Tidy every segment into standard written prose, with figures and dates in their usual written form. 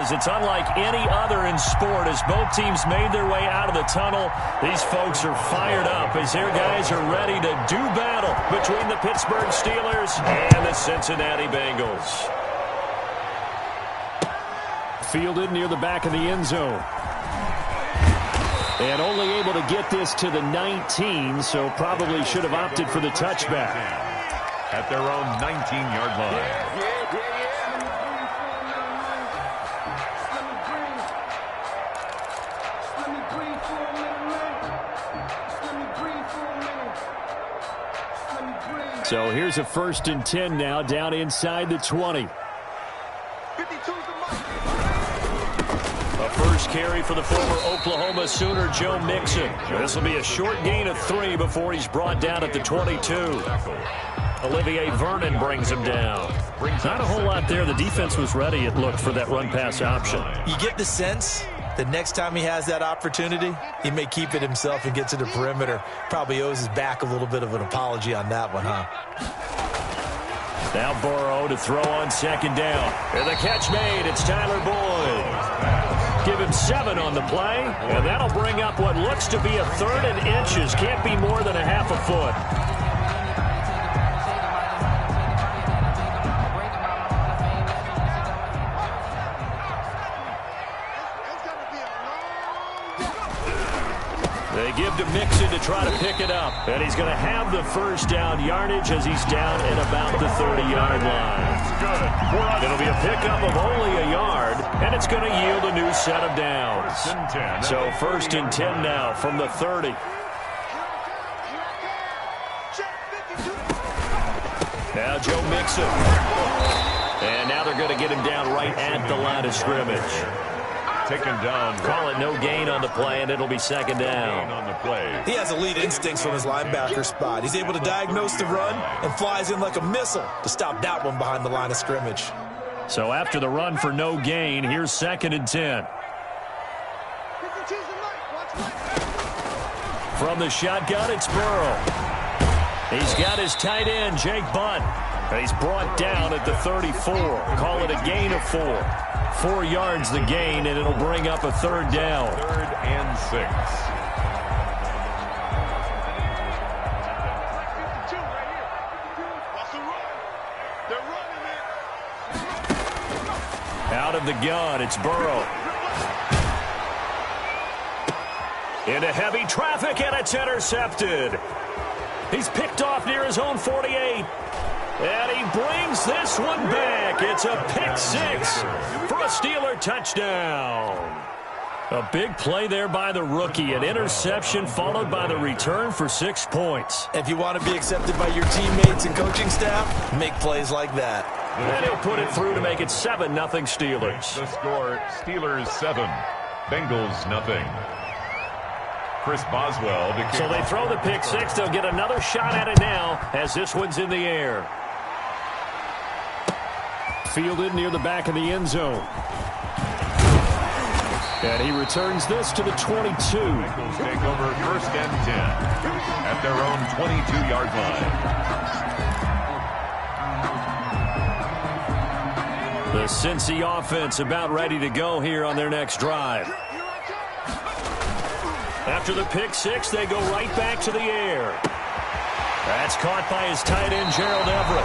is it's unlike any other in sport. As both teams made their way out of the tunnel, these folks are fired up as their guys are ready to do battle between the Pittsburgh Steelers and the Cincinnati Bengals. Fielded near the back of the end zone. And only able to get this to the 19, so probably should have opted for the touchback. At their own 19-yard line. So here's a 1st and 10 now, down inside the 20. A first carry for the former Oklahoma Sooner, Joe Mixon. This will be a short gain of 3 before he's brought down at the 22. Olivier Vernon brings him down. Not a whole lot there. The defense was ready, it looked, for that run-pass option. You get the sense that next time he has that opportunity, he may keep it himself and get to the perimeter. Probably owes his back a little bit of an apology on that one, huh? Now Burrow to throw on 2nd down. And the catch made. It's Tyler Boyd. Give him 7 on the play, and that'll bring up what looks to be a 3rd and inches. Can't be more than a half a foot. They give to Mixon to try to pick it up. And he's going to have the 1st down yardage as he's down at about the 30-yard line. It'll be a pickup of only a yard, and it's going to yield a new set of downs. So 1st and 10 now from the 30. Now Joe Mixon. And now they're going to get him down right at the line of scrimmage. Taken down. Call it no gain on the play, and it'll be 2nd down. On the play. He has elite instincts from his linebacker spot. He's able to diagnose the run and flies in like a missile to stop that one behind the line of scrimmage. So after the run for no gain, here's 2nd and 10. From the shotgun, it's Burrow. He's got his tight end, Jake Butt. And he's brought down at the 34. Call it a gain of 4. 4 yards the gain, and it'll bring up a 3rd down. 3rd and 6. Out of the gun, it's Burrow. Into heavy traffic, and it's intercepted. He's picked off near his own 48. And he brings this one back. It's a pick 6 for a Steeler touchdown. A big play there by the rookie. An interception followed by the return for 6 points. If you want to be accepted by your teammates and coaching staff, make plays like that. And he'll put it through to make it 7-0 Steelers. The score, Steelers 7, Bengals nothing. Chris Boswell. So they throw the pick 6. They'll get another shot at it now as this one's in the air. Fielded near the back of the end zone. And he returns this to the 22. Bengals take over 1st and 10 at their own 22-yard line. The Cincy offense about ready to go here on their next drive. After the pick 6, they go right back to the air. That's caught by his tight end, Gerald Everett.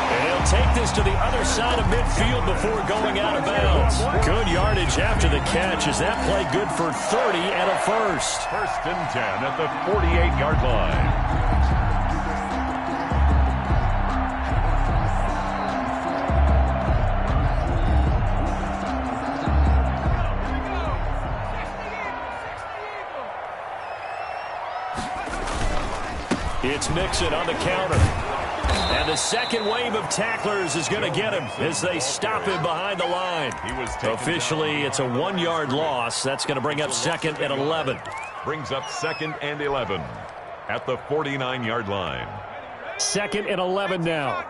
And he'll take this to the other side of midfield before going out of bounds. Good yardage after the catch. Is that play good for 30 and a 1st? 1st and 10 at the 48-yard line. It's Mixon on the counter. And the second wave of tacklers is going to get him as they stop him behind the line. Officially, it's a 1-yard loss. That's going to bring up 2nd and 11. Brings up 2nd and 11 at the 49-yard line. 2nd and 11 now.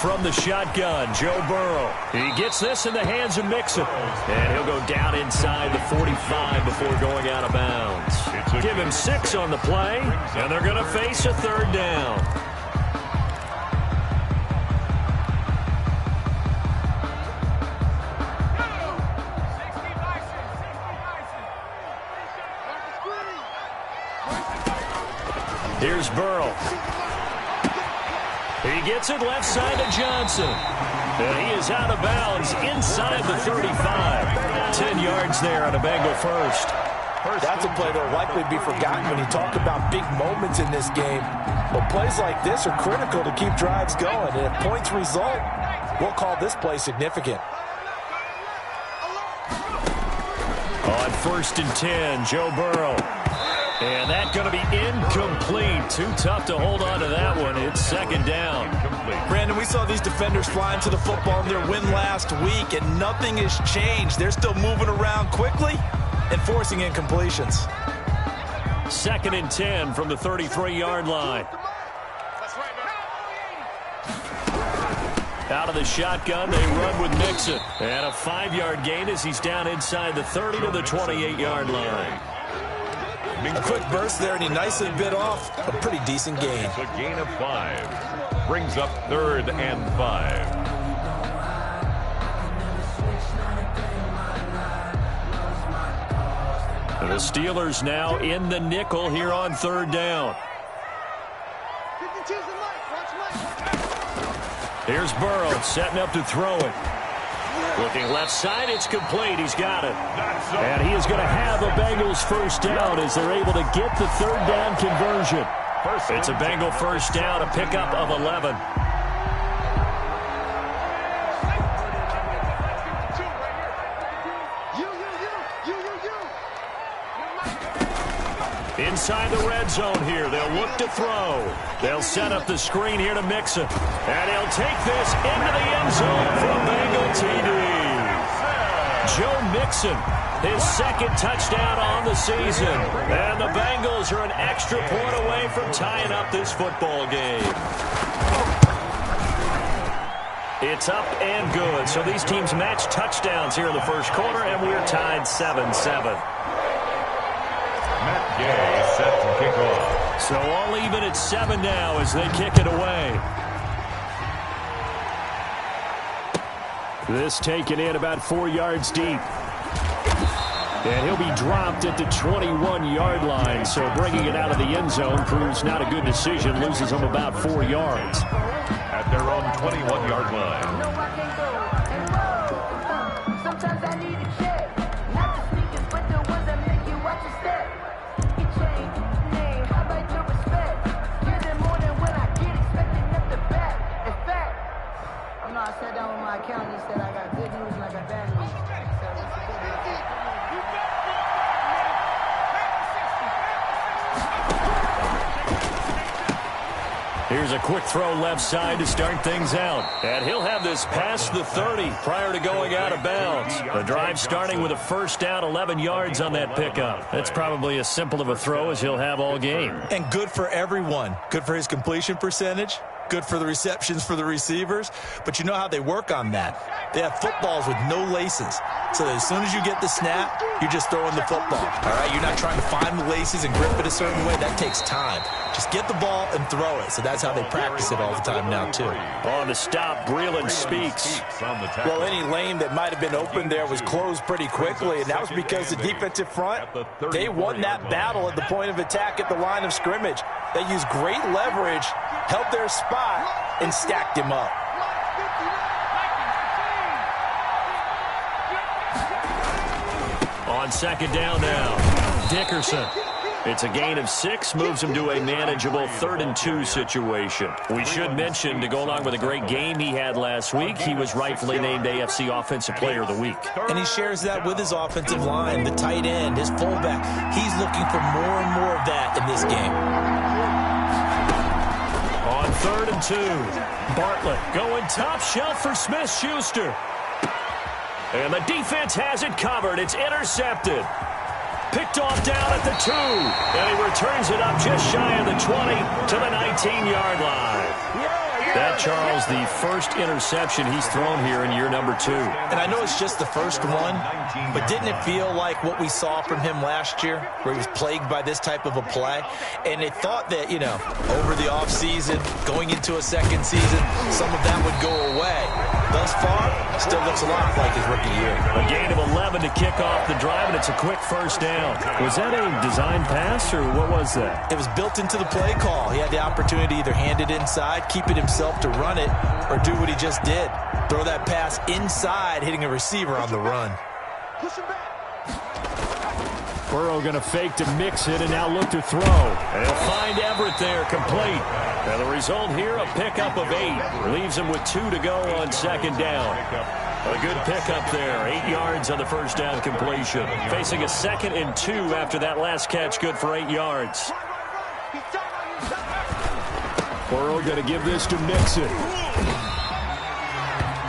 From the shotgun, Joe Burrow. He gets this in the hands of Mixon. And he'll go down inside the 45 before going out of bounds. Give him 6 on the play, and they're going to face a 3rd down. Here's Burrow. He gets it left side to Johnson. And he is out of bounds inside the 35. 10 yards there on a Bengal first. That's a play that will likely be forgotten when you talk about big moments in this game. But plays like this are critical to keep drives going. And if points result, we'll call this play significant. On 1st and 10, Joe Burrow. And that's going to be incomplete. Too tough to hold on to that one. It's 2nd down. Brandon, we saw these defenders flying to the football in their win last week, and nothing has changed. They're still moving around quickly and forcing incompletions. 2nd and 10 from the 33-yard line. Out of the shotgun, they run with Mixon. And a 5-yard gain as he's down inside the 30 to the 28-yard line. A quick burst there, and he nicely bit off a pretty decent gain. It's a gain of 5. Brings up 3rd and 5. The Steelers now in the nickel here on 3rd down. Here's Burrow setting up to throw it. Looking left side, it's complete. He's got it. And he is going to have a Bengals first down as they're able to get the 3rd down conversion. It's a Bengal first down, a pickup of 11. Inside the red zone here. They'll look to throw. They'll set up the screen here to Mixon. And he'll take this into the end zone for a Bengal TD. Joe Mixon, his 2nd touchdown on the season. And the Bengals are an extra point away from tying up this football game. It's up and good. So these teams match touchdowns here in the first quarter, and we're tied 7-7. Matt Gay set to kick off. So all even at 7 now as they kick it away. This taken in about 4 yards deep. And he'll be dropped at the 21-yard line. So bringing it out of the end zone proves not a good decision. Loses him about 4 yards. At their own 21-yard line. I sat down with my accountant. He said I got good news and I got bad news. Here's a quick throw left side to start things out. And he'll have this past the 30 prior to going out of bounds. The drive starting with a first down, 11 yards on that pickup. That's probably as simple of a throw as he'll have all game. And good for everyone. Good for his completion percentage. Good for the receptions for the receivers. But you know how they work on that. They have footballs with no laces. So that as soon as you get the snap, you're just throwing the football. All right, you're not trying to find the laces and grip it a certain way. That takes time. Just get the ball and throw it. So that's how they practice it all the time now, too. On the stop, Breeland Speaks. Well, any lane that might have been open there was closed pretty quickly, and that was because the defensive front, they won that battle at the point of attack at the line of scrimmage. They used great leverage, held their spot, and stacked him up. On 2nd down now, Dickerson. It's a gain of 6, moves him to a manageable 3rd and 2 situation. We should mention, to go along with a great game he had last week, he was rightfully named AFC Offensive Player of the Week. And he shares that with his offensive line, the tight end, his fullback. He's looking for more and more of that in this game. On 3rd and 2, Bartlett going top shelf for Smith-Schuster. And the defense has it covered. It's intercepted. Picked off down at the 2. And he returns it up just shy of the 20 to the 19-yard line. That, Charles, the first interception he's thrown here in year number 2. And I know it's just the first one, but didn't it feel like what we saw from him last year, where he was plagued by this type of a play? And they thought that, you know, over the offseason, going into a second season, some of that would go away. thus far, still looks a lot like his rookie year. A gain of 11 to kick off the drive, and it's a quick first down. Was that a design pass, or what was that? It was built into the play call. He had the opportunity to either hand it inside, keep it himself to run it, or do what he just did. Throw that pass inside, hitting a receiver on the run. Burrow going to fake to mix it and now look to throw. And he'll find Everett there, complete. And the result here, a pickup of 8. Leaves him with 2 to go on second down. A good pickup there. 8 yards on the first down completion. Facing a 2nd and 2 after that last catch. Good for 8 yards. Burrow going to give this to Mixon.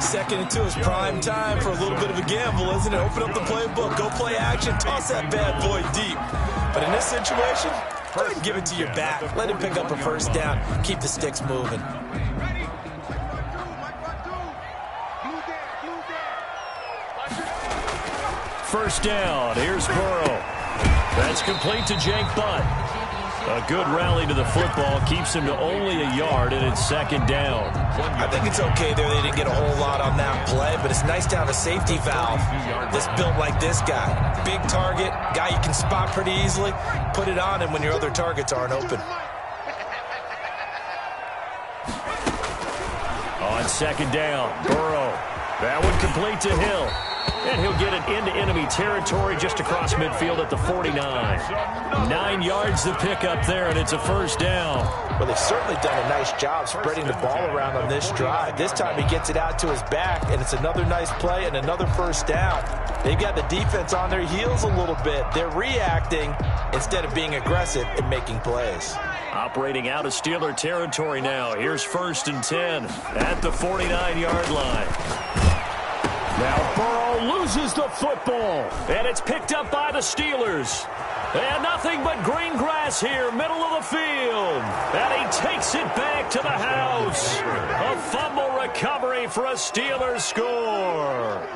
2nd and 2 is prime time for a little bit of a gamble, isn't it? Open up the playbook, go play action, toss that bad boy deep. But in this situation, go ahead and give it to your back. Let him pick up a first down. Keep the sticks moving. First down. Here's Burrow. That's complete to Jake Butt. A good rally to the football keeps him to only a yard, and it's second down. I think it's okay there. They didn't get a whole lot on that play, but it's nice to have a safety valve that's built like this guy. Big target, guy you can spot pretty easily. Put it on him when your other targets aren't open. On second down, Burrow. That one complete to Hill. And he'll get it into enemy territory just across midfield at the 49. 9 yards to pick up there, and it's a first down. Well, they've certainly done a nice job spreading the ball around on this drive. This time he gets it out to his back, and it's another nice play and another first down. They've got the defense on their heels a little bit. They're reacting instead of being aggressive and making plays. Operating out of Steeler territory now. Here's 1st and 10 at the 49-yard line. Now Burrow loses the football, and it's picked up by the Steelers. And nothing but green grass here, middle of the field. And he takes it back to the house. A fumble recovery for a Steelers score.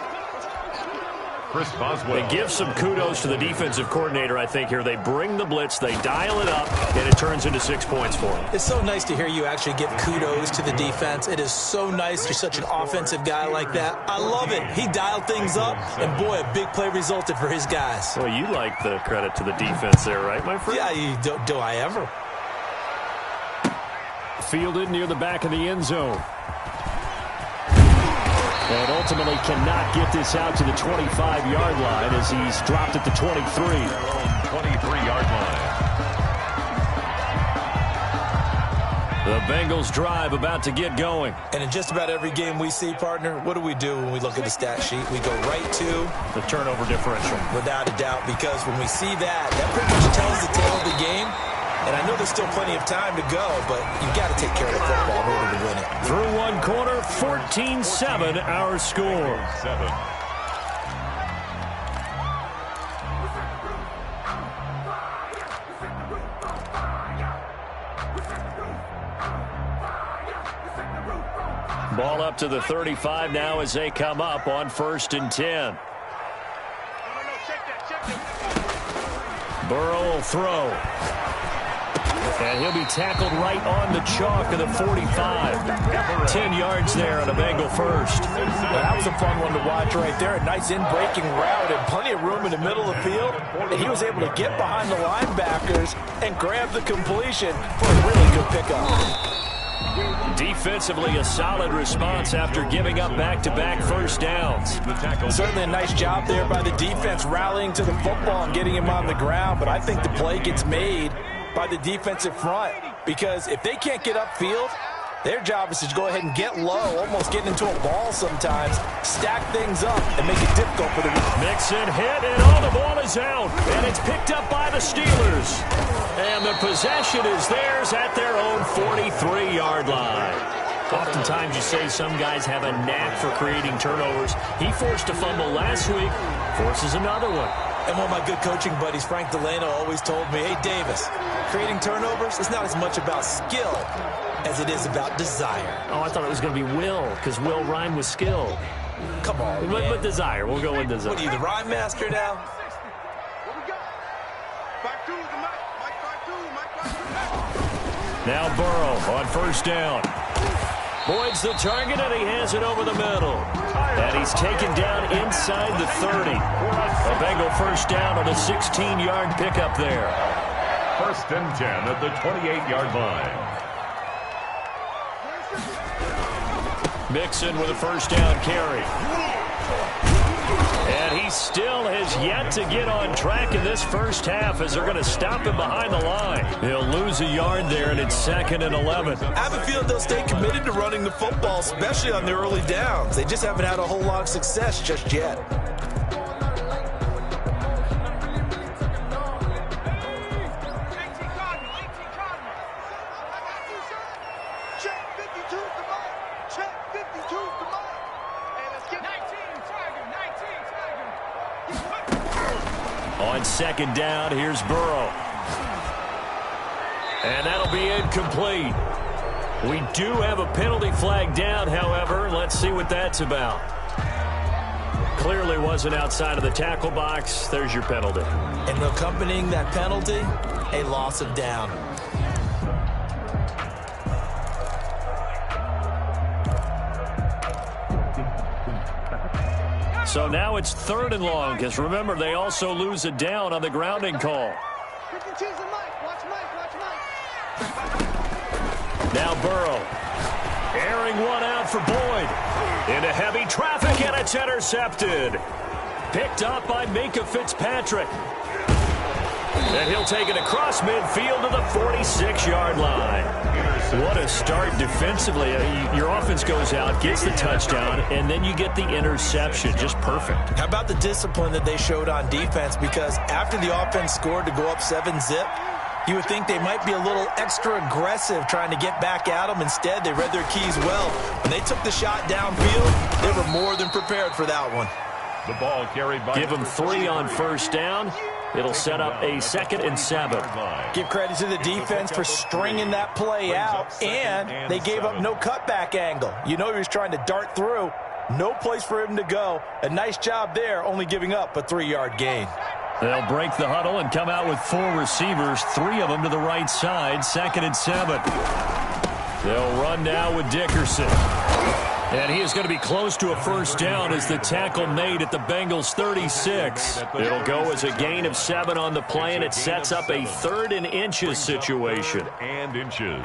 Chris Boswell. They give some kudos to the defensive coordinator, I think, here. They bring the blitz, they dial it up, and it turns into 6 points for them. It's so nice to hear you actually give kudos to the defense. It is so nice you're such an offensive guy like that. I love it. He dialed things up, and boy, a big play resulted for his guys. Well, you like the credit to the defense there, right, my friend? Yeah, do I ever? Fielded near the back of the end zone. And ultimately cannot get this out to the 25-yard line as he's dropped at the 23. 23-yard line. The Bengals drive about to get going. And in just about every game we see, partner, what do we do when we look at the stat sheet? We go right to the turnover differential. Without a doubt, because when we see that pretty much tells the tale of the game. And I know there's still plenty of time to go, but you've got to take care of the football in order to win it. Through one quarter, 14-7 our score. Ball up to the 35 now as they come up on 1st and 10. Burrow will throw. And he'll be tackled right on the chalk of the 45. 10 yards there on a Bengal first. That was a fun one to watch right there. A nice in-breaking route and plenty of room in the middle of the field. And he was able to get behind the linebackers and grab the completion for a really good pickup. Defensively, a solid response after giving up back-to-back first downs. Certainly a nice job there by the defense rallying to the football and getting him on the ground. But I think the play gets made by the defensive front, because if they can't get upfield, their job is to go ahead and get low, almost get into a ball sometimes, stack things up, and make it difficult for the Mixon hit, and the ball is out, and it's picked up by the Steelers. And the possession is theirs at their own 43-yard line. Oftentimes you say some guys have a knack for creating turnovers. He forced a fumble last week, forces another one. And one of my good coaching buddies, Frank Delano, always told me, hey, Davis, creating turnovers is not as much about skill as it is about desire. Oh, I thought it was going to be will, because will rhyme with skill. Come on, But desire. We'll go with desire. What are you, the rhyme master now? Now Burrow on 1st down. Boyd's the target, and he has it over the middle. And he's taken down inside the 30. A Bengal first down on a 16-yard pickup there. 1st and 10 at the 28-yard line. Mixon with a first down carry. And he still has yet to get on track in this first half as they're going to stop him behind the line. He'll lose a yard there, and it's 2nd and 11. I have a feeling they'll stay committed to running the football, especially on their early downs. They just haven't had a whole lot of success just yet. On 2nd down, here's Burrow. And that'll be incomplete. We do have a penalty flag down, however. Let's see what that's about. Clearly wasn't outside of the tackle box. There's your penalty. And accompanying that penalty, a loss of down. So now it's 3rd and long, because remember, they also lose a down on the grounding call. Now Burrow. Airing one out for Boyd. Into heavy traffic, and it's intercepted. Picked up by Minka Fitzpatrick. And he'll take it across midfield to the 46-yard line. What a start defensively. Your offense goes out, gets the touchdown, and then you get the interception. Just perfect. How about the discipline that they showed on defense? Because after the offense scored to go up 7-zip, you would think they might be a little extra aggressive trying to get back at them. Instead, they read their keys well. When they took the shot downfield, they were more than prepared for that one. The ball carried by. Give them 3 on first down. It'll set up a 2nd and 7. Give credit to the defense for stringing that play out, and they gave up no cutback angle. You know he was trying to dart through. No place for him to go. A nice job there, only giving up a 3-yard gain. They'll break the huddle and come out with 4 receivers, 3 of them to the right side, 2nd and 7. They'll run now with Dickerson. And he is going to be close to a first down as the tackle made at the Bengals 36. It'll go as a gain of 7 on the play, and it sets up a 3rd and inches situation. And inches.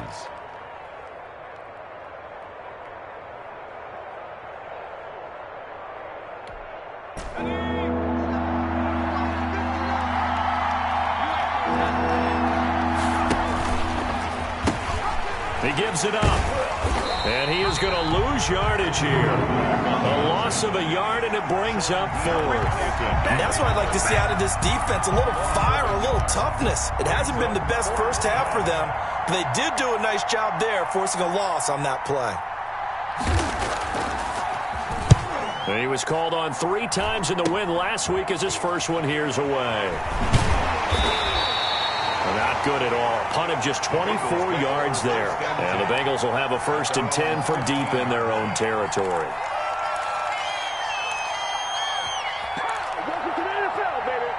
He gives it up. And he is going to lose yardage here. A loss of a yard, and it brings up 4th. And that's what I'd like to see out of this defense. A little fire, a little toughness. It hasn't been the best first half for them, but they did do a nice job there, forcing a loss on that play. And he was called on 3 times in the win last week as his first one here's away. Not good at all. Punt of just 24 yards there. And the Bengals will have a 1st and 10 from deep in their own territory. Welcome to the NFL, baby.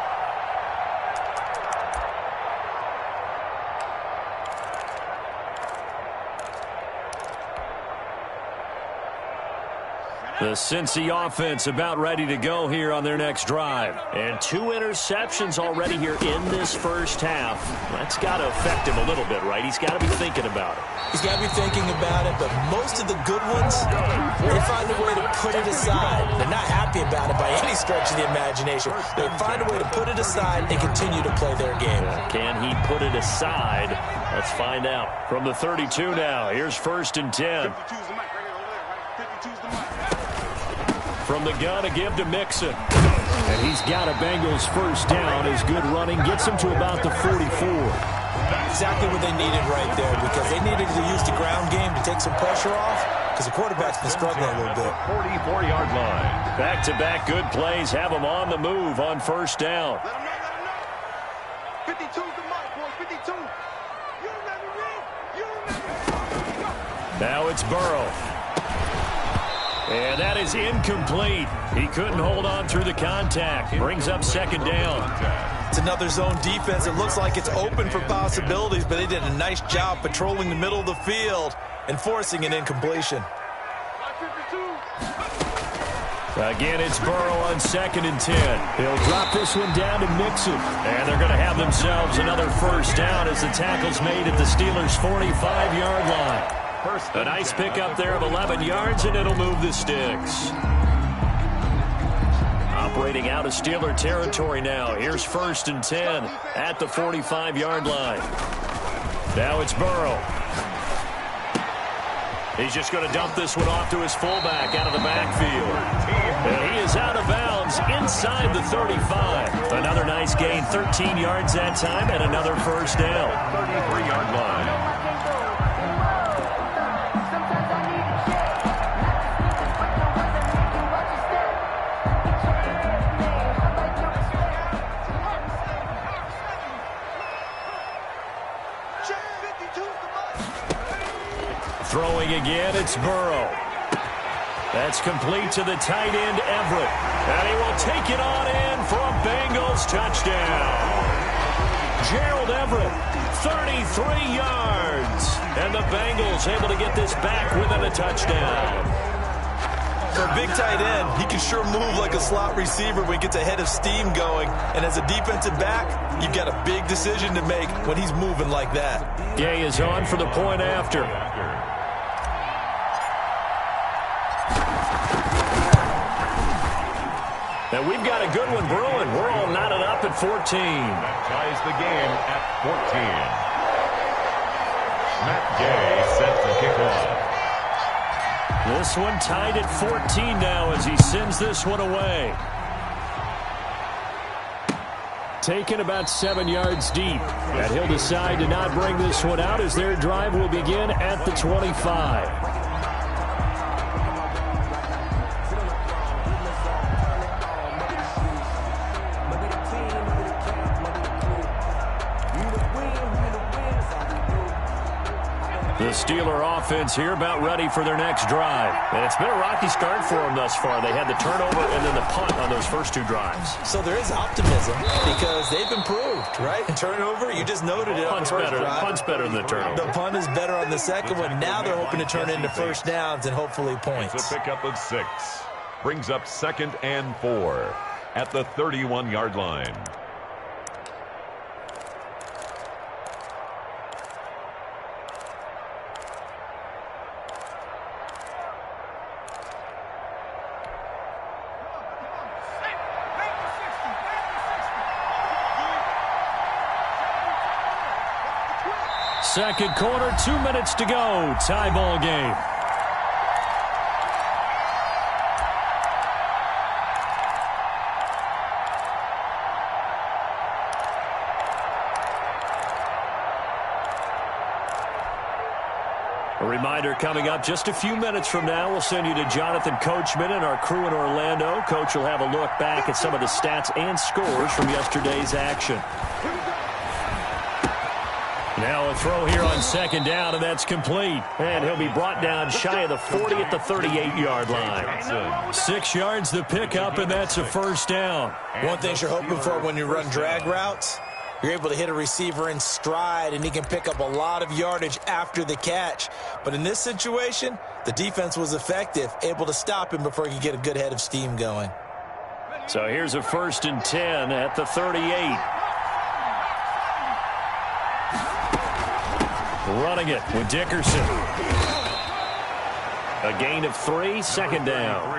The Cincy offense about ready to go here on their next drive. And 2 interceptions already here in this first half. That's got to affect him a little bit, right? He's got to be thinking about it. He's got to be thinking about it, but most of the good ones, they find a way to put it aside. They're not happy about it by any stretch of the imagination. They find a way to put it aside and continue to play their game. Can he put it aside? Let's find out. From the 32 now, here's 1st and 10. From the gun, a give to Mixon. And he's got a Bengals first down. His good running gets him to about the 44. Exactly what they needed right there, because they needed to use the ground game to take some pressure off, because the quarterback's been struggling a little bit. 44-yard line. Back-to-back good plays have him on the move on first down. Let him know. 52's the mark, boys. 52. You never win. You never win. Now it's Burrow. And that is incomplete. He couldn't hold on through the contact. Brings up 2nd down. It's another zone defense. It looks like it's open for possibilities, but they did a nice job patrolling the middle of the field and forcing an incompletion. Again, it's Burrow on 2nd and 10. He'll drop this one down to Mixon. And they're going to have themselves another first down as the tackle's made at the Steelers' 45-yard line. A nice pickup there of 11 yards, and it'll move the sticks. Operating out of Steeler territory now. Here's 1st and 10 at the 45-yard line. Now it's Burrow. He's just going to dump this one off to his fullback out of the backfield. And he is out of bounds inside the 35. Another nice gain, 13 yards that time, and another first down. 33-yard line. Throwing again, it's Burrow. That's complete to the tight end, Everett. And he will take it on in for a Bengals touchdown. Gerald Everett, 33 yards. And the Bengals able to get this back within a touchdown. For a big tight end, he can sure move like a slot receiver when he gets a head of steam going. And as a defensive back, you've got a big decision to make when he's moving like that. Gay is on for the point after. And we've got a good one brewing. We're all knotted up at 14. That ties the game at 14. Matt Gay set to kick off. This one tied at 14 now as he sends this one away. Taken about 7 yards deep. And he'll decide to not bring this one out as their drive will begin at the 25. The Steeler offense here about ready for their next drive. And it's been a rocky start for them thus far. They had the turnover and then the punt on those first 2 drives. So there is optimism because they've improved, right? Turnover, you just noted it. Punt's better than the turnover. The punt is better on the second one. Now they're hoping to turn into first downs and hopefully points. It's a pickup of 6. Brings up 2nd and 4 at the 31-yard line. Second quarter, 2 minutes to go. Tie ball game. A reminder coming up just a few minutes from now, we'll send you to Jonathan Coachman and our crew in Orlando. Coach will have a look back at some of the stats and scores from yesterday's action. Now a throw here on 2nd down, and that's complete. And he'll be brought down shy of the 40 at the 38-yard line. 6 yards the pickup, and that's a first down. One thing you're hoping for when you run drag routes, you're able to hit a receiver in stride, and he can pick up a lot of yardage after the catch. But in this situation, the defense was effective, able to stop him before he could get a good head of steam going. So here's a 1st and 10 at the 38. Running it with Dickerson. A gain of 3, 2nd down.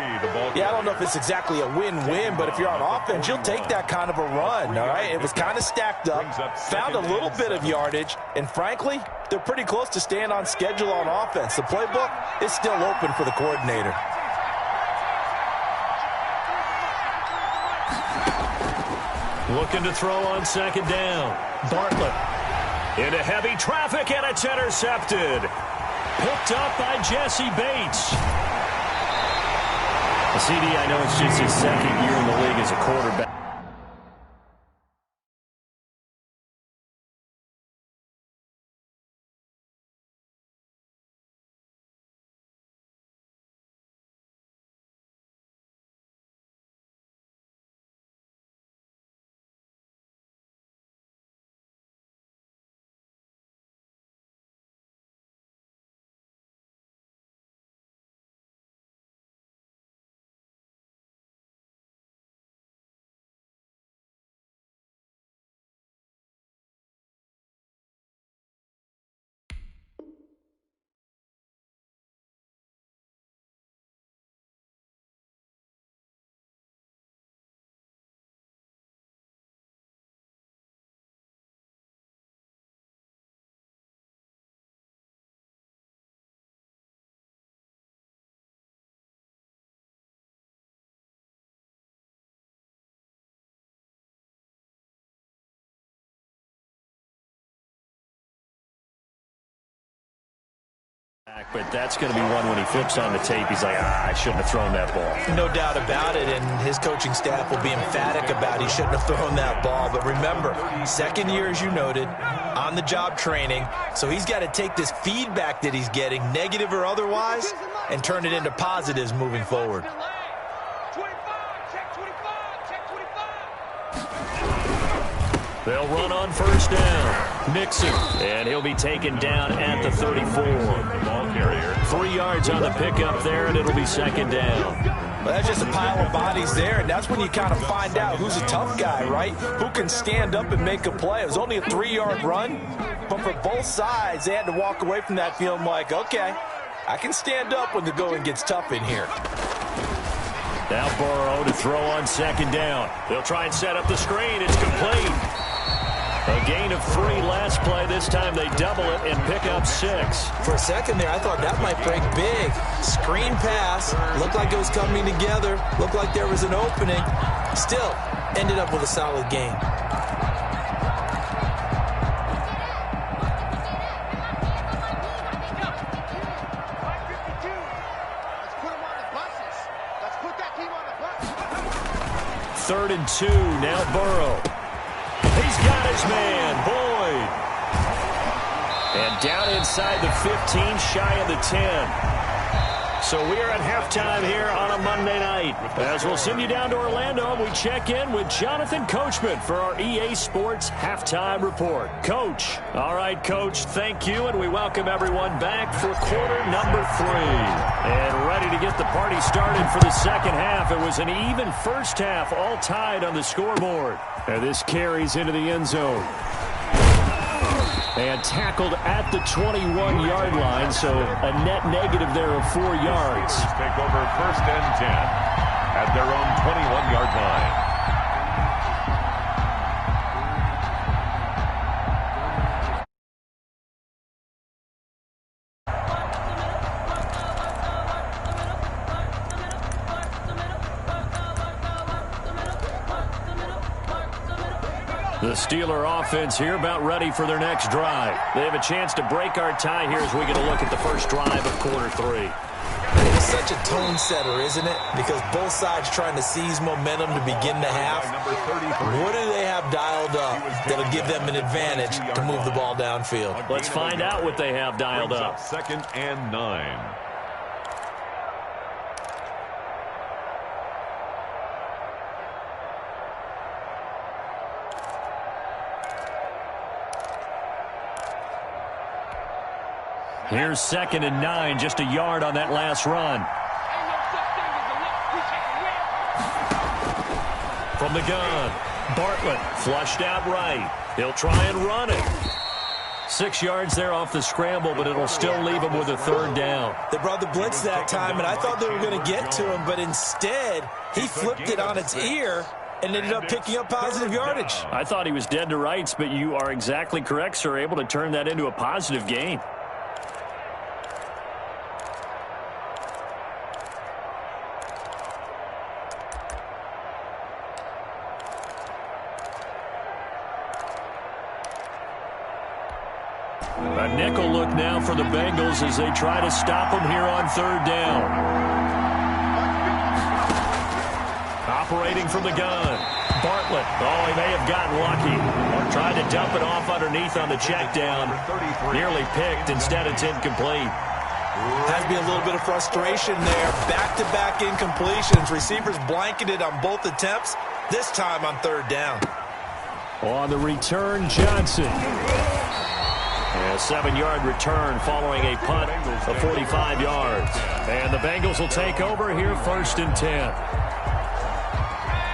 Yeah, I don't know if it's exactly a win-win, but if you're on offense, you'll take that kind of a run, all right? It was kind of stacked up, found a little bit of yardage, and frankly, they're pretty close to staying on schedule on offense. The playbook is still open for the coordinator. Looking to throw on 2nd down. Bartlett. Into heavy traffic, and it's intercepted. Picked up by Jesse Bates. CD, I know it's just his 2nd year in the league as a quarterback. back, but that's going to be one when he flips on the tape. He's like, I shouldn't have thrown that ball. No doubt about it, and his coaching staff will be emphatic about he shouldn't have thrown that ball. But remember, second year, as you noted, on-the-job training, so he's got to take this feedback that he's getting, negative or otherwise, and turn it into positives moving forward. They'll run on first down. Nixon, and he'll be taken down at the 34. Ball carrier. 3 yards on the pickup there, and it'll be second down. Well, that's just a pile of bodies there, and that's when you kind of find out who's a tough guy, right? Who can stand up and make a play. It was only a 3-yard run, but for both sides, they had to walk away from that feeling like, okay, I can stand up when the going gets tough in here. Now Burrow to throw on second down. They'll try and set up the screen. It's complete. A gain of 3 last play. This time they double it and pick up 6. For a second there, I thought that might break big. Screen pass. Looked like it was coming together. Looked like there was an opening. Still, ended up with a solid gain. Third and 2. Now Burrow. He's got his man, Boyd. And down inside the 15, shy of the 10. So we are at halftime here on a Monday night. As we'll send you down to Orlando, we check in with Jonathan Coachman for our EA Sports Halftime Report. Coach. All right, Coach, thank you, and we welcome everyone back for quarter number 3. And ready to get the party started for the second half. It was an even first half, all tied on the scoreboard. And this carries into the end zone. And tackled at the 21-yard line, so a net negative there of 4 yards. Take over first and 10 at their own 21-yard line. The Steeler offense here about ready for their next drive. They have a chance to break our tie here as we get a look at the first drive of quarter 3. It's such a tone setter, isn't it? Because both sides trying to seize momentum to begin the half. What do they have dialed up that'll give them an advantage to move the ball downfield? Let's find out what they have dialed up. Second and 9. Here's second and 9, just a yard on that last run. From the gun, Bartlett flushed out right. He'll try and run it. 6 yards there off the scramble, but it'll still leave him with a third down. They brought the blitz that time, and I thought they were going to get to him, but instead he flipped it on its ear and ended up picking up positive yardage. I thought he was dead to rights, but you are exactly correct, sir, able to turn that into a positive gain. A nickel look now for the Bengals as they try to stop them here on third down. Operating from the gun. Bartlett. Oh, he may have gotten lucky. Tried to dump it off underneath on the check down. Nearly picked. Instead, it's incomplete. Has to be a little bit of frustration there. Back-to-back incompletions. Receivers blanketed on both attempts. This time on third down. On the return, Johnson. A 7-yard return following a punt of 45 yards. And the Bengals will take over here first and 10.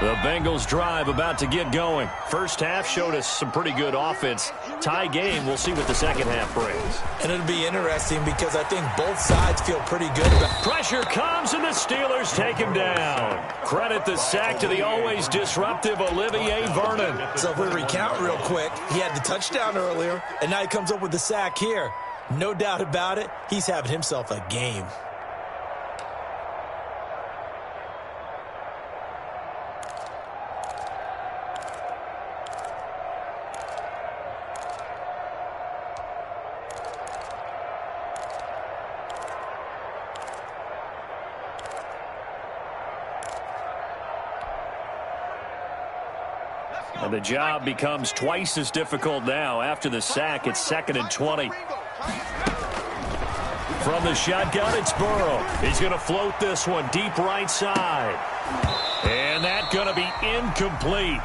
The Bengals drive about to get going. First half showed us some pretty good offense. Tie game, we'll see what the second half brings. And it'll be interesting because I think both sides feel pretty good about it. Pressure comes and the Steelers take him down. Credit the sack to the always disruptive Olivier Vernon. So if we recount real quick, he had the touchdown earlier, and now he comes up with the sack here. No doubt about it, he's having himself a game. And the job becomes twice as difficult now. After the sack, it's 2nd and 20. From the shotgun, it's Burrow. He's going to float this one deep right side. And that's going to be incomplete.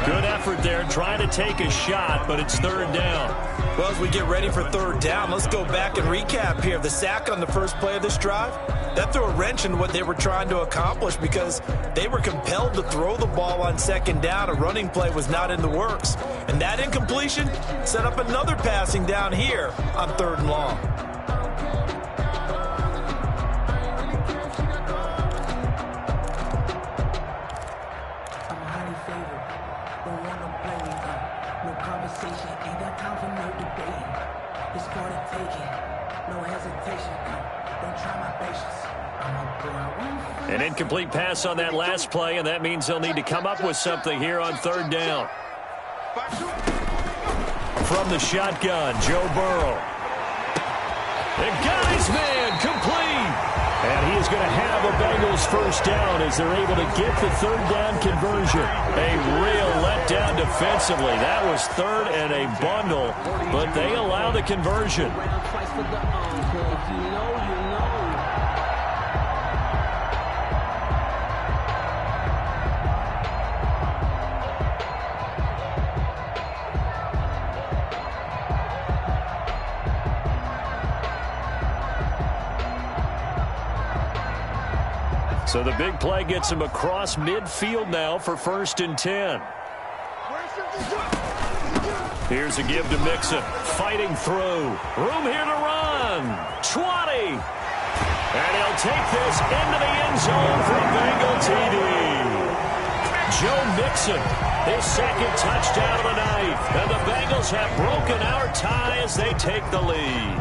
Good effort there trying to take a shot, but it's 3rd down. Well, as we get ready for 3rd down, let's go back and recap here. The sack on the first play of this drive, that threw a wrench in what they were trying to accomplish because they were compelled to throw the ball on 2nd down. A running play was not in the works. And that incompletion set up another passing down here on 3rd and long. An incomplete pass on that last play, and that means they'll need to come up with something here on 3rd down. From the shotgun, Joe Burrow. And got his man complete. And he is going to have a Bengals first down as they're able to get the 3rd down conversion. A real letdown defensively. That was 3rd and a bundle, but they allow the conversion. So the big play gets him across midfield now for 1st and 10. Here's a give to Mixon. Fighting through. Room here to run. 20. And he'll take this into the end zone for a Bengal TD. Joe Mixon, his 2nd touchdown of the night. And the Bengals have broken our tie as they take the lead.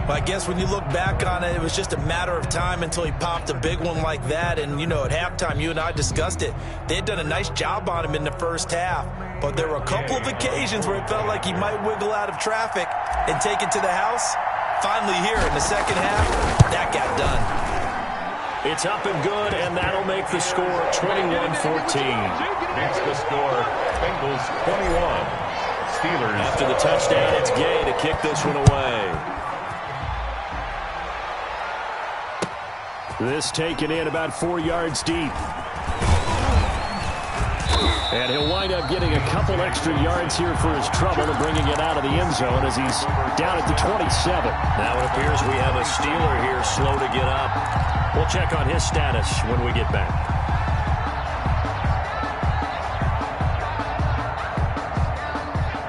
Well, I guess when you look back on it, it was just a matter of time until he popped a big one like that. And, you know, at halftime, you and I discussed it. They had done a nice job on him in the first half. But there were a couple of occasions where it felt like he might wiggle out of traffic and take it to the house. Finally here in the 2nd half, that got done. It's up and good, and that'll make the score 21-14. Makes the score Bengals 21. Steelers. After the touchdown, it's Gay to kick this one away. This taken in about 4 yards deep. And he'll wind up getting a couple extra yards here for his trouble and bringing it out of the end zone as he's down at the 27. Now it appears we have a Steeler here slow to get up. We'll check on his status when we get back.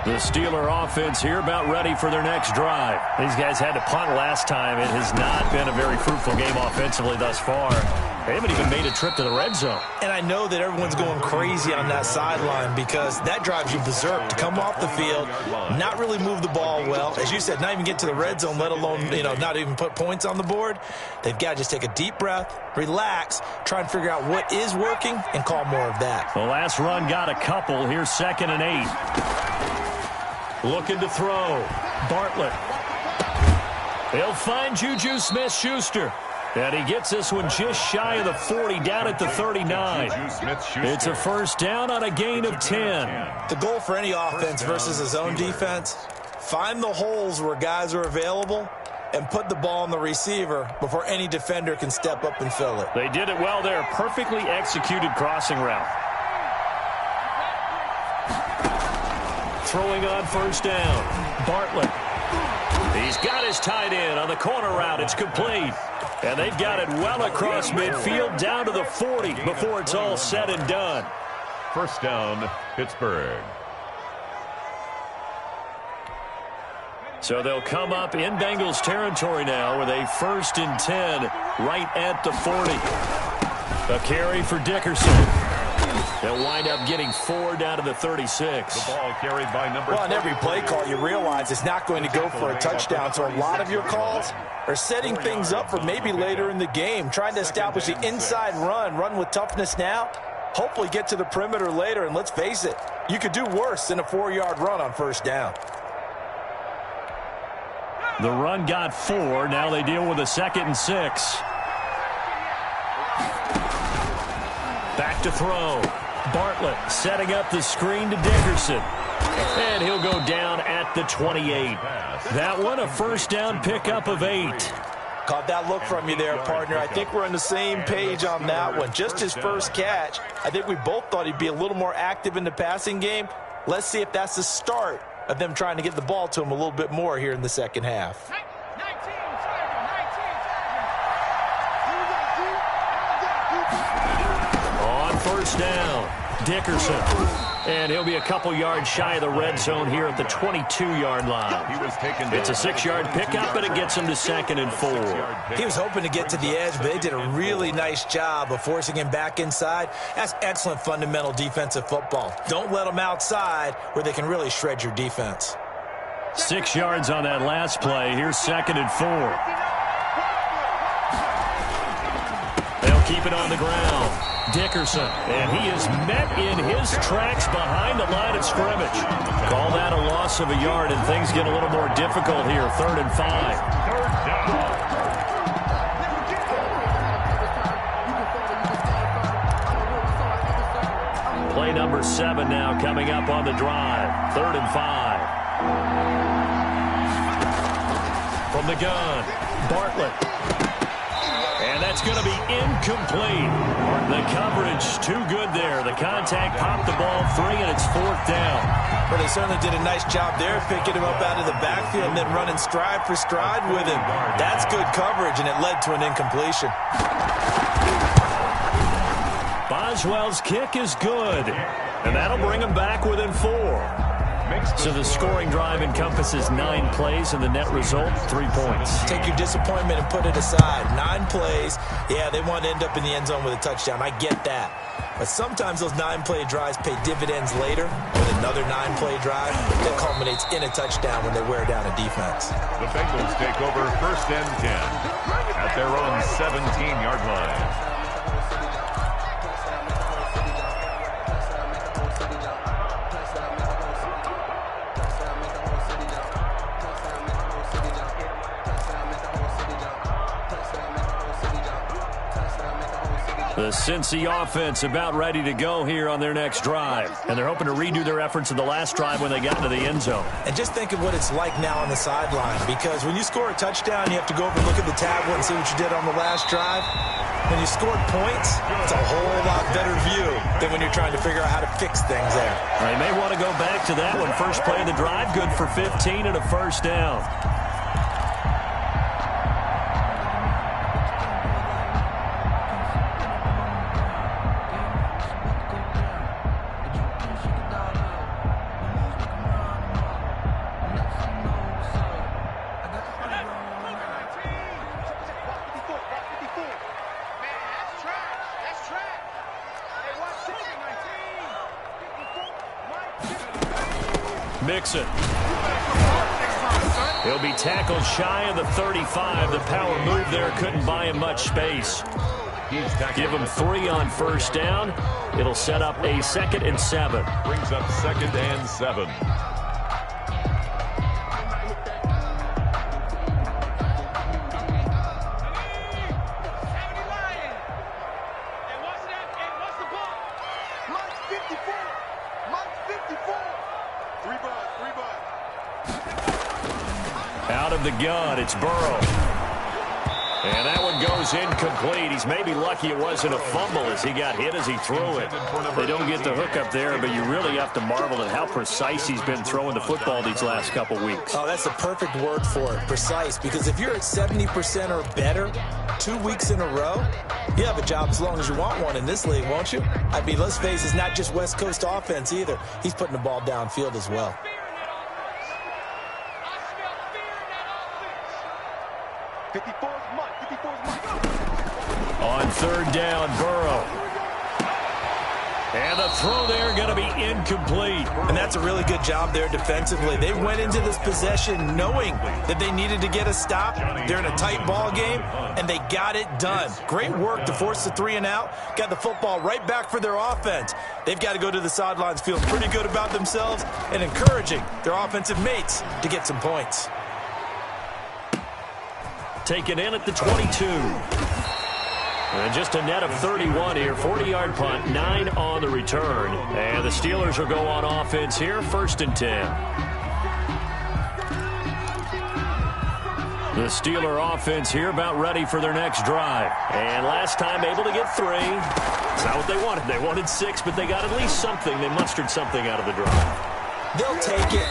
The Steeler offense here about ready for their next drive. These guys had to punt last time. It has not been a very fruitful game offensively thus far. They haven't even made a trip to the red zone. And I know that everyone's going crazy on that sideline because that drives you berserk to come off the field, not really move the ball well. As you said, not even get to the red zone, let alone, not even put points on the board. They've got to just take a deep breath, relax, try and figure out what is working, and call more of that. The last run got a couple. Here's 2nd and 8. Looking to throw. Bartlett. He'll find Juju Smith-Schuster. And he gets this one just shy of the 40, down at the 39. It's a first down on a gain of 10. The goal for any offense versus his own defense, find the holes where guys are available and put the ball on the receiver before any defender can step up and fill it. They did it well there. Perfectly executed crossing route. Throwing on first down. Bartlett. He's got his tight end on the corner route. It's complete. And they've got it well across midfield down to the 40 before it's all said and done. First down, Pittsburgh. So they'll come up in Bengals territory now with a 1st and 10 right at the 40. A carry for Dickerson. They'll wind up getting 4 down to the 36. The ball carried by number. Well, on every play call, you realize it's not going to go for a touchdown. So a lot of your calls are setting things up for maybe later in the game, trying to establish the inside run with toughness now, hopefully get to the perimeter later. And let's face it, you could do worse than a 4-yard run on first down. The run got 4. Now they deal with a 2nd and 6. Back to throw. Bartlett setting up the screen to Dickerson. And he'll go down at the 28. That one a first down pickup of 8. Caught that look from you there, partner. I think we're on the same page on that one. Just his first catch. I think we both thought he'd be a little more active in the passing game. Let's see if that's the start of them trying to get the ball to him a little bit more here in the second half. On first down, Dickerson. And he'll be a couple yards shy of the red zone here at the 22-yard line. It's a 6-yard pickup, but it gets him to 2nd and 4. He was hoping to get to the edge, but they did a really nice job of forcing him back inside. That's excellent fundamental defensive football. Don't let them outside where they can really shred your defense. 6 yards on that last play. Here's 2nd and 4. They'll keep it on the ground. Dickerson, and he is met in his tracks behind the line of scrimmage. Call that a loss of a yard, and things get a little more difficult here. 3rd and 5. Play number 7 now coming up on the drive. 3rd and 5. From the gun, Bartlett. And that's going to be incomplete. The coverage too good there. The contact popped the ball free, and it's 4th down. Well, they certainly did a nice job there, picking him up out of the backfield and then running stride for stride with him. That's good coverage, and it led to an incompletion. Boswell's kick is good, and that'll bring him back within 4. So the scoring drive encompasses 9 plays, and the net result, 3 points. Take your disappointment and put it aside. 9 plays. Yeah, they want to end up in the end zone with a touchdown. I get that. But sometimes those 9-play drives pay dividends later with another 9-play drive that culminates in a touchdown when they wear down a defense. The Bengals take over 1st and 10 at their own 17-yard line. The Cincy offense about ready to go here on their next drive. And they're hoping to redo their efforts in the last drive when they got into the end zone. And just think of what it's like now on the sideline. Because when you score a touchdown, you have to go over and look at the tablet and see what you did on the last drive. When you scored points, it's a whole lot better view than when you're trying to figure out how to fix things there. They may want to go back to that one. First play of the drive, good for 15 and a first down. Mixon. He'll be tackled shy of the 35. The power move there couldn't buy him much space. Give him 3 on first down. It'll set up a 2nd and 7. Brings up 2nd and 7. Out of the gun, it's Burrow. And that one goes incomplete. He's maybe lucky it wasn't a fumble as he got hit as he threw it. They don't get the hook up there, but you really have to marvel at how precise he's been throwing the football these last couple weeks. Oh, that's the perfect word for it, precise. Because if you're at 70% or better 2 weeks in a row, you have a job as long as you want one in this league, won't you? I mean, let's face it, it's not just West Coast offense either. He's putting the ball downfield as well. On 3rd down, Burrow. And the throw there going to be incomplete. And that's a really good job there defensively. They went into this possession knowing that they needed to get a stop. They're in a tight ball game, and they got it done. Great work to force the 3 and out. Got the football right back for their offense. They've got to go to the sidelines feeling pretty good about themselves and encouraging their offensive mates to get some points. Taken in at the 22. And just a net of 31 here. 40-yard punt, 9 on the return. And the Steelers will go on offense here, 1st and 10. The Steeler offense here about ready for their next drive. And last time able to get 3. It's not what they wanted. They wanted 6, but they got at least something. They mustered something out of the drive. They'll take it.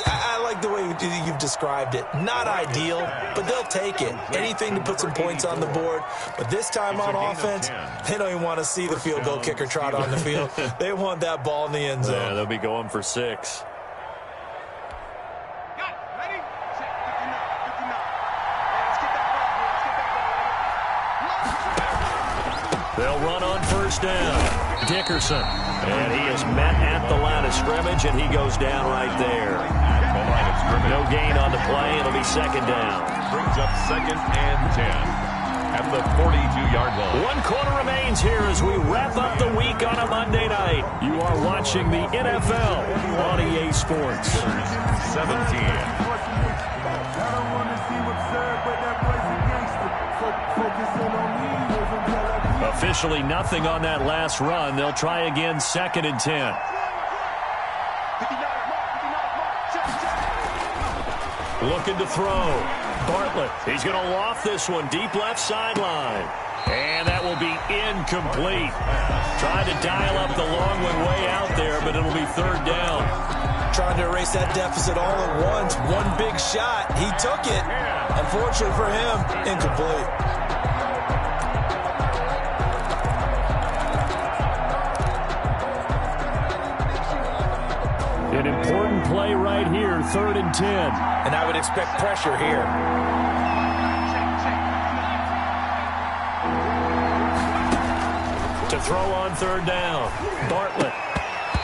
I like the way you've described it. Not ideal, but they'll take it. Anything to put some points on the board. But this time on offense, they don't even want to see the field goal kicker trot on the field. They want that ball in the end zone. Yeah, they'll be going for 6. They'll run on 1st down. Dickerson. And he is met at the line of scrimmage, and he goes down right there. No gain on the play. It'll be 2nd down. Brings up 2nd and 10 at the 42-yard line. 1 quarter remains here as we wrap up the week on a Monday night. You are watching the NFL on EA Sports. 17. Officially nothing on that last run. They'll try again, 2nd and 10. Looking to throw. Bartlett. He's going to loft this one deep left sideline. And that will be incomplete. Trying to dial up the long one way out there, but it'll be 3rd down. Trying to erase that deficit all at once. One big shot. He took it. Unfortunately for him, incomplete. An important play right here, 3rd and 10. And I would expect pressure here. To throw on 3rd down. Bartlett.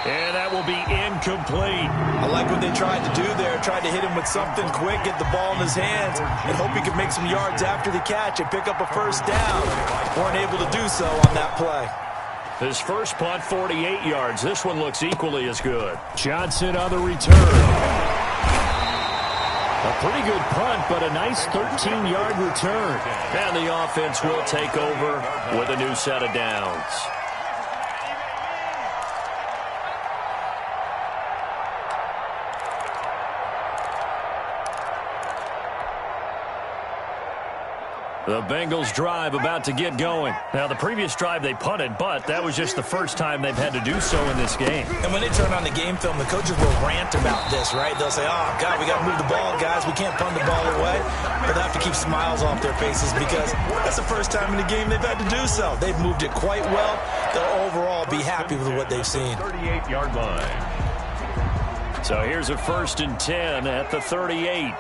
And that will be incomplete. I like what they tried to do there. Tried to hit him with something quick, get the ball in his hands, and hope he could make some yards after the catch and pick up a 1st down. Weren't able to do so on that play. His first punt, 48 yards. This one looks equally as good. Johnson on the return. A pretty good punt, but a nice 13-yard return. And the offense will take over with a new set of downs. The Bengals drive about to get going. Now, the previous drive they punted, but that was just the first time they've had to do so in this game. And when they turn on the game film, the coaches will rant about this, right? They'll say, oh, God, we got to move the ball, guys. We can't punt the ball away. But they have to keep smiles off their faces because that's the first time in the game they've had to do so. They've moved it quite well. They'll overall be happy with what they've seen. 38-yard line. So here's a 1st and 10 at the 38.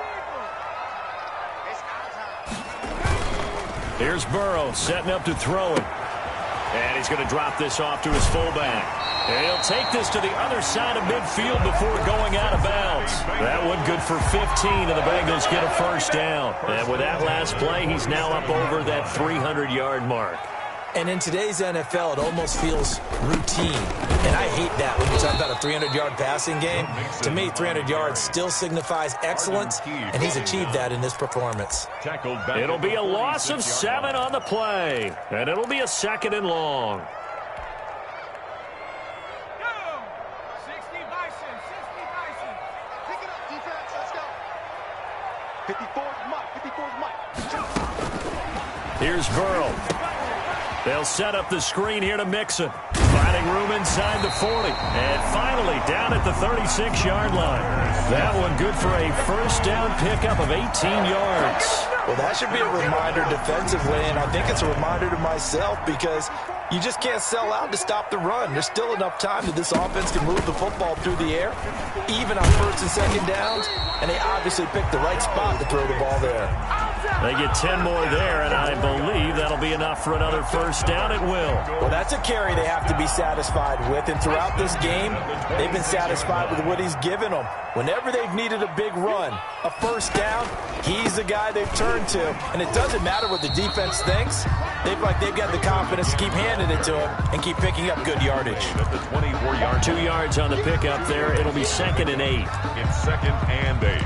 Here's Burrow setting up to throw it. And he's going to drop this off to his fullback. And he'll take this to the other side of midfield before going out of bounds. That one good for 15, and the Bengals get a 1st down. And with that last play, he's now up over that 300-yard mark. And in today's NFL, it almost feels routine. And I hate that when you talk about a 300-yard passing game. To me, 300 yards still signifies excellence, and he's achieved that in this performance. It'll be a loss of 7 on the play, and it'll be a 2nd and long. 60 Bison. Pick it up, defense. Let's go. 54's Mike. Here's Burrow. They'll set up the screen here to Mixon. Finding room inside the 40. And finally down at the 36-yard line. That one good for a 1st down pickup of 18 yards. Well, that should be a reminder defensively, and I think it's a reminder to myself because you just can't sell out to stop the run. There's still enough time that this offense can move the football through the air, even on 1st and 2nd downs, and they obviously picked the right spot to throw the ball there. They get 10 more there, and I believe that'll be enough for another 1st down. It will. Well, that's a carry they have to be satisfied with, and throughout this game, they've been satisfied with what he's given them. Whenever they've needed a big run, a 1st down, he's the guy they've turned to, and it doesn't matter what the defense thinks. They've got the confidence to keep handing it to him and keep picking up good yardage. At the 24-yard 2 yards on the pickup there. It'll be 2nd and 8. It's 2nd and 8.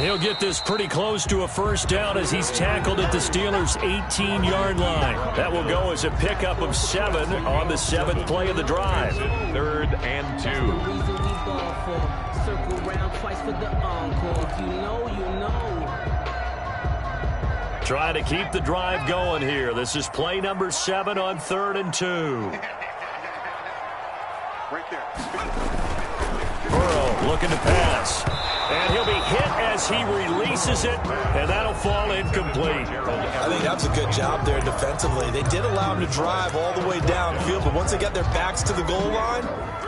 And he'll get this pretty close to a first down as he's tackled at the Steelers' 18-yard line. That will go as a pickup of 7 on the 7th play of the drive. 3rd and 2. Circle round twice for the encore. If you know, you know. Trying to keep the drive going here. This is play number 7 on 3rd and 2. Right there. Burrow looking to pass. And he'll be hit as he releases it, and that'll fall incomplete. I think that was a good job there defensively. They did allow him to drive all the way downfield, but once they got their backs to the goal line,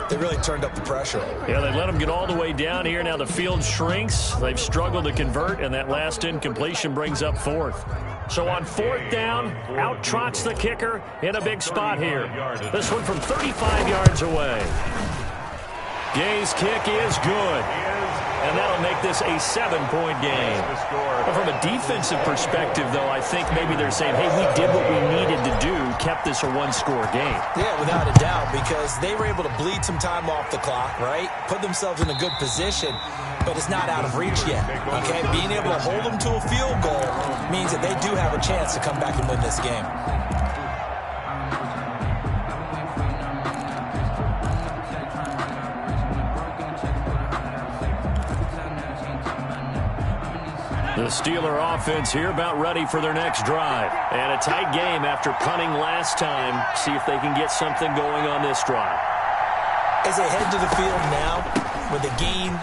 they really turned up the pressure. Yeah, they let him get all the way down here. Now the field shrinks. They've struggled to convert, and that last incompletion brings up 4th. So on 4th down, out trots the kicker in a big spot here. This one from 35 yards away. Gay's kick is good. And that'll make this a 7-point game. But from a defensive perspective, though, I think maybe they're saying, hey, we did what we needed to do, kept this a 1-score game. Yeah, without a doubt, because they were able to bleed some time off the clock, right? Put themselves in a good position, but it's not out of reach yet, okay? Being able to hold them to a field goal means that they do have a chance to come back and win this game. The Steeler offense here about ready for their next drive. And a tight game after punting last time. See if they can get something going on this drive. As they head to the field now, with the game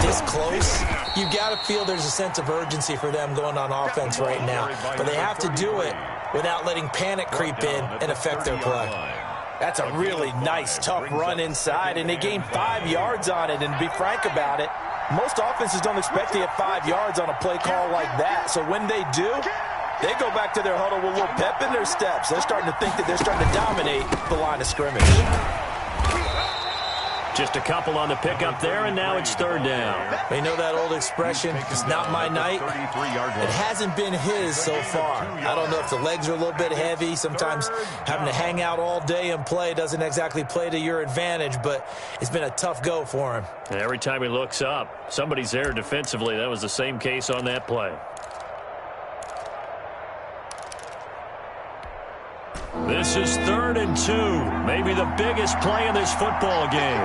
this close, you got to feel there's a sense of urgency for them going on offense right now. But they have to do it without letting panic creep in and affect their play. That's a really nice, tough run inside, and they gained 5 yards on it. And to be frank about it, most offenses don't expect to get 5 yards on a play call like that. So when they do, they go back to their huddle with a little pep in their steps. They're starting to think that they're starting to dominate the line of scrimmage. Just a couple on the pickup there, and now it's 3rd down. They know that old expression, it's not my night. It hasn't been his so far. I don't know if the legs are a little bit heavy. Sometimes having to hang out all day and play doesn't exactly play to your advantage, but it's been a tough go for him. And every time he looks up, somebody's there defensively. That was the same case on that play. This is 3rd and 2. Maybe the biggest play in this football game.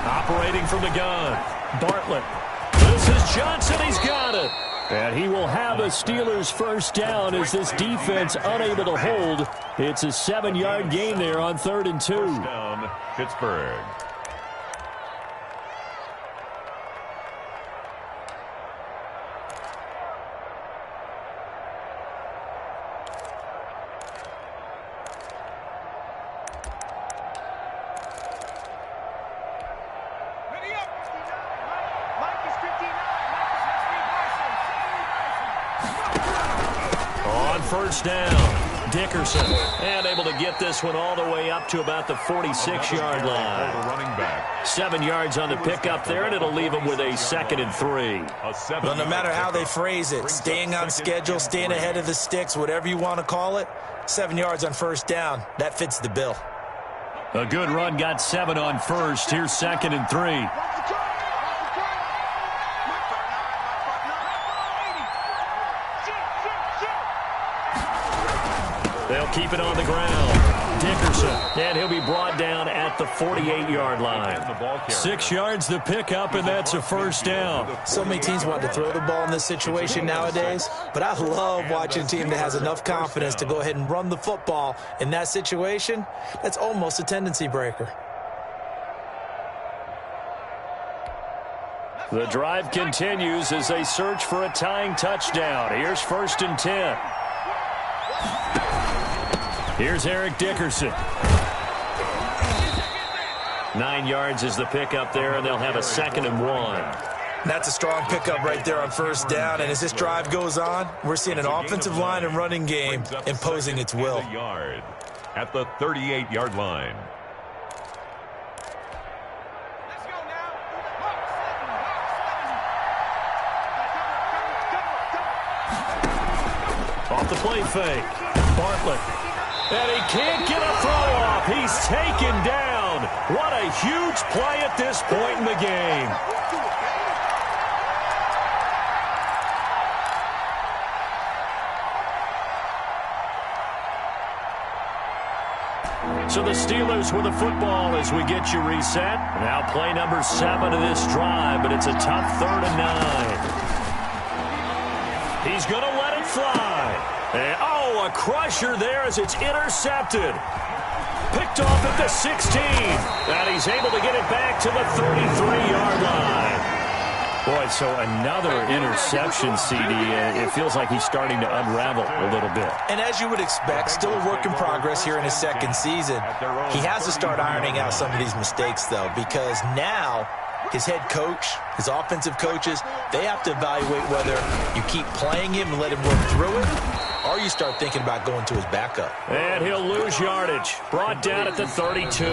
Operating from the gun. Bartlett. This is Johnson. He's got it. And he will have a Steelers first down as this defense unable to hold. It's a 7-yard gain there on 3rd and 2. First down, Pittsburgh. First down, Dickerson, and able to get this one all the way up to about the 46-yard line. 7 yards on the pickup there, and it'll leave them with a 2nd and 3. Well, no matter how they phrase it, staying on schedule, staying ahead of the sticks, whatever you want to call it, 7 yards on first down, that fits the bill. A good run got 7 on first. Here's 2nd and 3. They'll keep it on the ground. Dickerson, and he'll be brought down at the 48-yard line. 6 yards the pickup, and that's a first down. So many teams want to throw the ball in this situation nowadays, but I love watching a team that has enough confidence to go ahead and run the football. In that situation, that's almost a tendency breaker. The drive continues as they search for a tying touchdown. Here's 1st and 10. Here's Eric Dickerson. 9 yards is the pickup there, and they'll have a 2nd and 1. That's a strong pickup right there on first down, and as this drive goes on, we're seeing an offensive line and running game imposing its will. At the 38-yard line. Off the play fake. Bartlett. And he can't get a throw off. He's taken down. What a huge play at this point in the game. So the Steelers with the football as we get you reset. Now play number 7 of this drive, but it's a tough 3rd and 9. He's going to let it fly. And, a crusher there as it's intercepted. Picked off at the 16. And he's able to get it back to the 33-yard line. Boy, so another interception, CD. It feels like he's starting to unravel a little bit. And as you would expect, still a work in progress here in his second season. He has to start ironing out some of these mistakes, though, because now his head coach, his offensive coaches, they have to evaluate whether you keep playing him and let him work through it, or you start thinking about going to his backup. And he'll lose yardage. Brought down at the 32.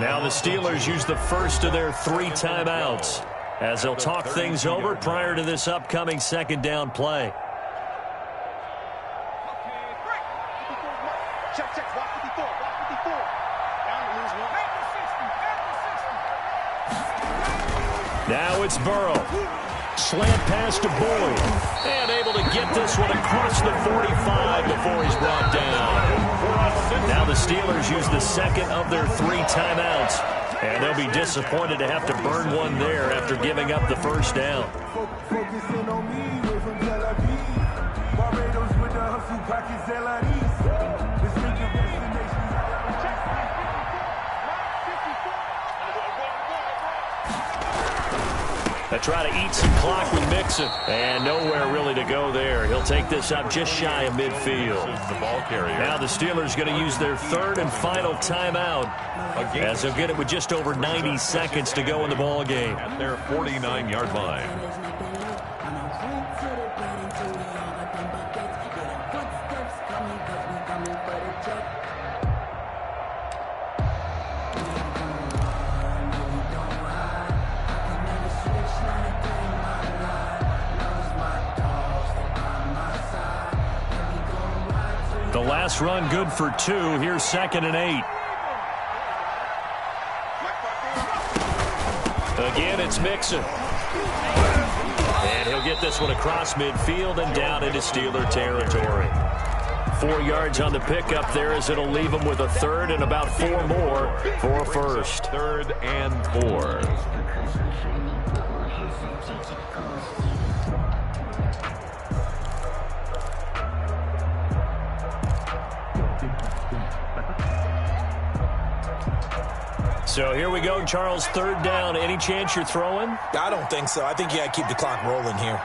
Now the Steelers use the first of their 3 timeouts as they'll talk things over prior to this upcoming second down play. Check, watch 54, watch 54. Down to lose one. Now it's Burrow. Slant pass to Boyd. And able to get this one across the 45 before he's brought down. Now the Steelers use the second of their 3 timeouts. And they'll be disappointed to have to burn one there after giving up the first down. Focusing on me, way from Tel Aviv. Barbados with the hustle pockets, LIDs. Distinctive destinations. They try to eat some clock with Mixon. And nowhere really to go there. He'll take this up just shy of midfield. The ball carrier. Now the Steelers going to use their 3rd and final timeout as they'll get it with just over 90 seconds to go in the ball game. At their 49-yard line. The last run good for 2. Here's 2nd and 8. Again, it's Mixon. And he'll get this one across midfield and down into Steeler territory. 4 yards on the pickup there as it'll leave him with a 3rd and about 4 more for a first. 3rd and 4. So here we go, Charles, 3rd down. Any chance you're throwing? I don't think so. I think you got to keep the clock rolling here.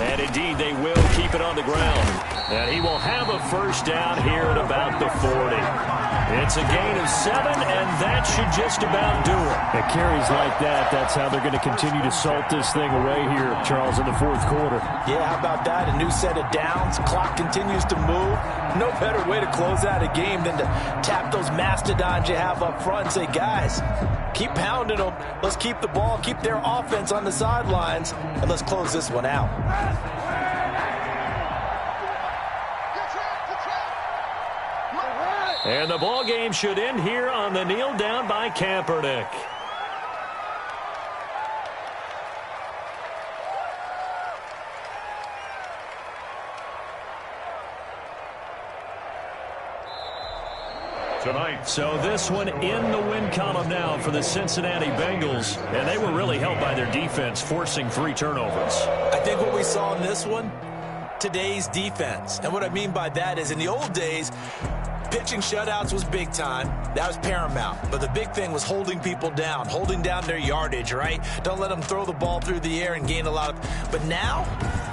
And indeed, they will keep it on the ground. And he will have a first down here at about the 40. It's a gain of 7, and that should just about do it. At carries like that, that's how they're going to continue to salt this thing away here, Charles, in the 4th quarter. Yeah, how about that? A new set of downs. Clock continues to move. No better way to close out a game than to tap those mastodons you have up front and say, guys, keep pounding them. Let's keep the ball, keep their offense on the sidelines, and let's close this one out. And the ball game should end here on the kneel down by Kaepernick. Tonight. So this one in the win column now for the Cincinnati Bengals. And they were really helped by their defense, forcing 3 turnovers. I think what we saw in this one, today's defense. And what I mean by that is in the old days, pitching shutouts was big time. That was paramount. But the big thing was holding people down, holding down their yardage, right? Don't let them throw the ball through the air and gain a lot of... But now,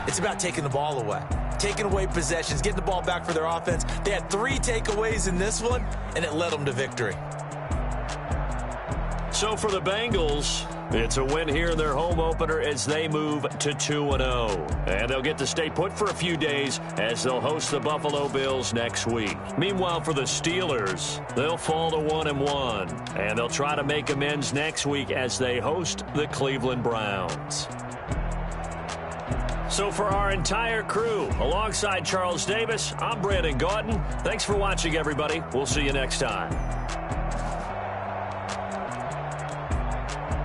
it's about taking the ball away. Taking away possessions, getting the ball back for their offense. They had 3 takeaways in this one, and it led them to victory. So for the Bengals, it's a win here in their home opener as they move to 2-0. And they'll get to stay put for a few days as they'll host the Buffalo Bills next week. Meanwhile, for the Steelers, they'll fall to 1-1. And they'll try to make amends next week as they host the Cleveland Browns. So for our entire crew, alongside Charles Davis, I'm Brandon Gaudin. Thanks for watching, everybody. We'll see you next time.